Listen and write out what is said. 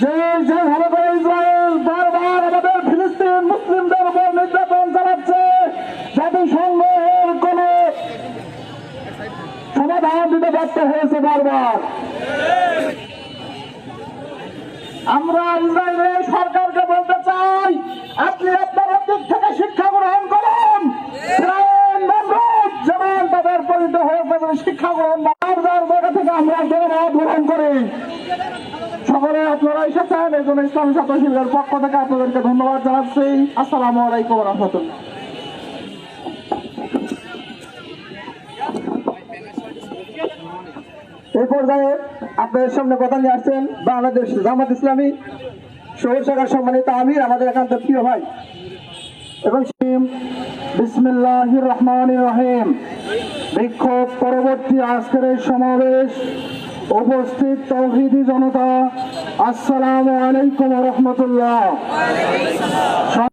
যে যেভাবে করে ইসরায়েল বারবার আমাদের ফিলিস্তিন মুসলিমদের উপর নির্যাতন চালাচ্ছে, জাতিসংঘের কোন সমাধান দিতে ব্যর্থ হয়েছে বারবার। আমরা ইসরায়েলের সরকারকে বলতে চাই, আপনি আপনার দিক থেকে শিক্ষা গ্রহণ করুন, যেমন তাদের পরিণত হয়েছে শিক্ষা গ্রহণ যার জায়গা থেকে আমরা ধন্যবাদ গ্রহণ করি। সকলে আপনারা এসেছেন, এই জন্য ইসলামী ছাত্র শিবিরের পক্ষ থেকে আপনাদেরকে ধন্যবাদ জানাচ্ছি। আসসালামু আলাইকুম ওয়া রাহমাতুল্লাহ। এই পর্যায়ে আপনাদের সামনে কথা নিয়ে আসছেন বাংলাদেশ জামাত ইসলামী শহর শাখার সম্মানিত আমির, আমাদের একান্ত প্রিয় ভাই এবং বিসমিল্লাহির রহমানির রহিম। বিক্ষোভ পরবর্তী আজকের এই সমাবেশ উপস্থিত তাওহীদি জনতা, আসসালামু আলাইকুম ওয়া রাহমাতুল্লাহ।